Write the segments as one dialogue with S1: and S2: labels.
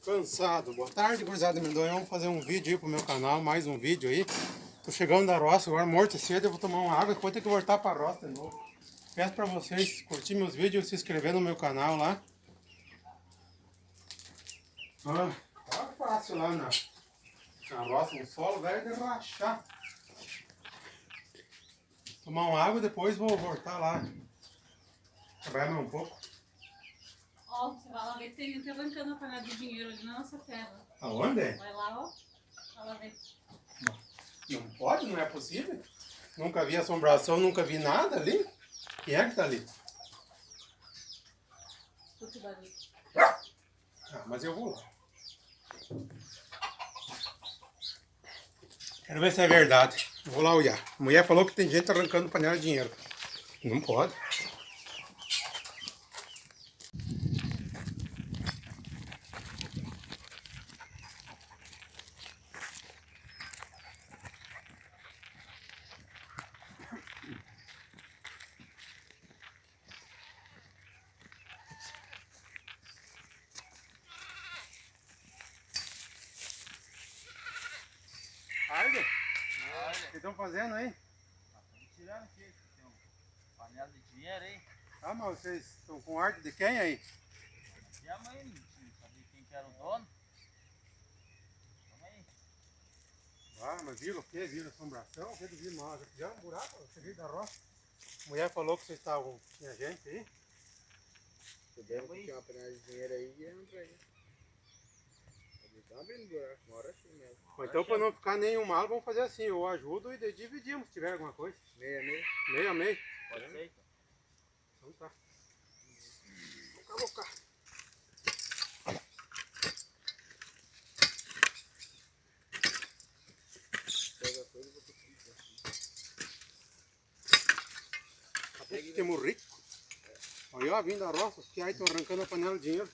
S1: Cansado. Boa tarde, gurizada Mendonça. Vamos fazer um vídeo aí pro meu canal, mais um vídeo aí. Tô chegando da roça agora, morto e cedo. Eu vou tomar uma água e depois ter que voltar pra roça de novo. Peço pra vocês curtir meus vídeos, se inscrever no meu canal lá. Tá fácil lá na roça, no solo, velho, de rachar. Tomar uma água e depois vou voltar lá. Trabalhar mais um pouco.
S2: Ó, você vai lá ver que tem arrancando a panela de dinheiro ali na nossa terra.
S1: Aonde?
S2: Vai lá, ó. Vai lá ver.
S1: Não pode, não é possível. Nunca vi assombração, nunca vi nada ali. Quem é que tá ali?
S2: Escuta o barulho.
S1: Ah, mas eu vou lá. Quero ver se é verdade. Vou lá olhar. A mulher falou que tem gente arrancando panela de dinheiro. Não pode. Arde? O que estão fazendo aí?
S3: Estamos tirando aqui, tem uma panela de dinheiro aí.
S1: Ah, mas vocês estão com arte de quem aí?
S3: Aqui é a mãe, não sabia quem que era o dono. Vamos aí.
S1: Ah, mas viram o quê? Viram assombração? O que eles viram? Já fizeram um buraco? Você veio da roça? A mulher falou que vocês estavam... Tinha gente aí?
S4: Puderam que tinha uma panela de dinheiro aí e entra aí. Tá abrindo buraco, uma hora assim mesmo.
S1: Mas então, para não ficar nenhum mal, vamos fazer assim. Eu ajudo e dividimos, se tiver alguma coisa.
S4: Meia, meia.
S1: Meio a meio.
S3: Pode ser, então.
S1: Então tá. Vou cá.
S4: Pega a coisa e vou conseguir.
S1: Acabou que temos rico. Olha, ó, vindo da roça, os que aí estão arrancando a panela de dinheiro.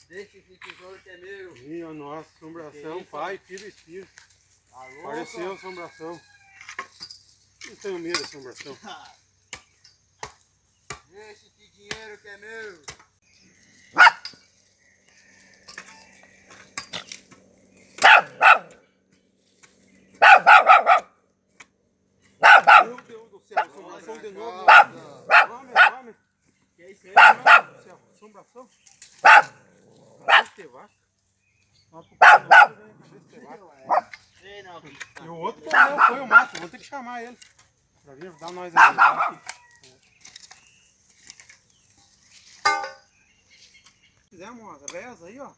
S4: Deixa esse tesouro que é meu.
S1: Minha nossa, assombração, pai, filho e espírito.
S4: Alô?
S1: Apareceu assombração. Não tenho medo de assombração.
S4: Deixa esse dinheiro que é meu.
S1: Meu Deus do céu, assombração de novo. Homem.
S4: Que é isso aí,
S1: Meu Deus do céu, assombração. Cabeça de vaca. Uma pupunha do lado, vem cabeça de vaca.
S3: Sei não,
S1: E o outro morreu, foi o mato. Vou ter que chamar ele pra vir ajudar nós a arrancar aqui. Fizemos umas rezas aí, ó.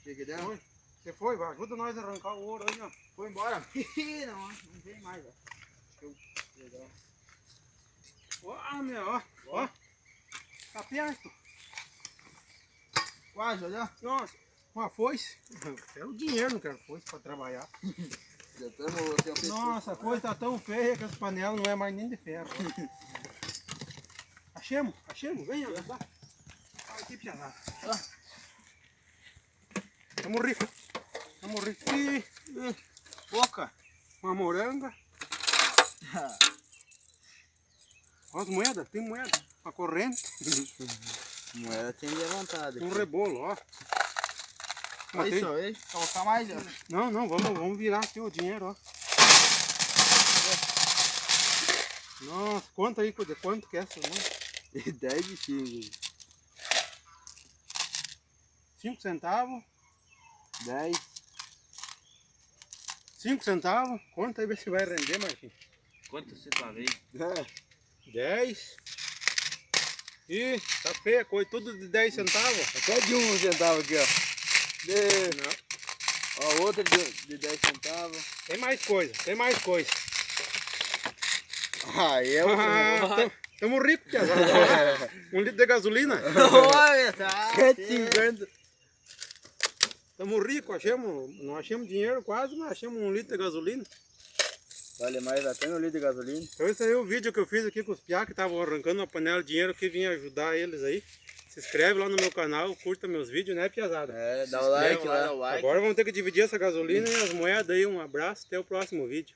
S4: que deu?
S1: Foi. Você foi, vai, ajuda nós a arrancar o ouro aí, ó.
S4: Foi embora? não vem mais, ó. Show. Legal.
S1: Ó, meu, ó. Tá perto.
S4: Quase, olha.
S1: Nossa, uma foice. Quero dinheiro, não quero foice pra trabalhar.
S4: Já estamos...
S1: Nossa, a coisa tá tão feia que as panelas não é mais nem de ferro. Achemos, vem ajudar. Olha aqui, piazada. Tamo rico. Ih,
S4: Boca.
S1: uma moranga. Olha as moedas, tem moeda. Uma corrente.
S4: Moeda tem de vontade.
S1: Um rebolo, ó.
S4: Olha isso aí. Colocar mais, ó.
S1: Não, vamos virar aqui o dinheiro, ó. Nossa, conta aí de quanto que é essa, né?
S4: 10 de 5.
S1: 5 centavos.
S4: 10.
S1: 5 centavos. Conta aí, vê se vai render, Marquinhos.
S3: Quanto você tá vendo?
S1: 10. Ih, tá feia a coisa, tudo de 10 centavos.
S4: Até de 1 centavo aqui, ó.
S1: Não,
S4: Ó, outra de 10 centavos.
S1: tem mais coisa.
S4: Aí é o...
S1: Tamo ricos, piazada. 1 litro de gasolina.
S4: Olha, tá. 7,50.
S1: Tamo ricos, não achamos dinheiro quase, mas achamos 1 litro de gasolina.
S4: Vale mais até no litro de gasolina.
S1: Então esse aí é o vídeo que eu fiz aqui com os piá que estavam arrancando uma panela de dinheiro que vinha ajudar eles aí. Se inscreve lá no meu canal, curta meus vídeos, né, piazada?
S4: É, dá o like lá.
S1: Agora vamos ter que dividir essa gasolina e as moedas aí. Um abraço, até o próximo vídeo.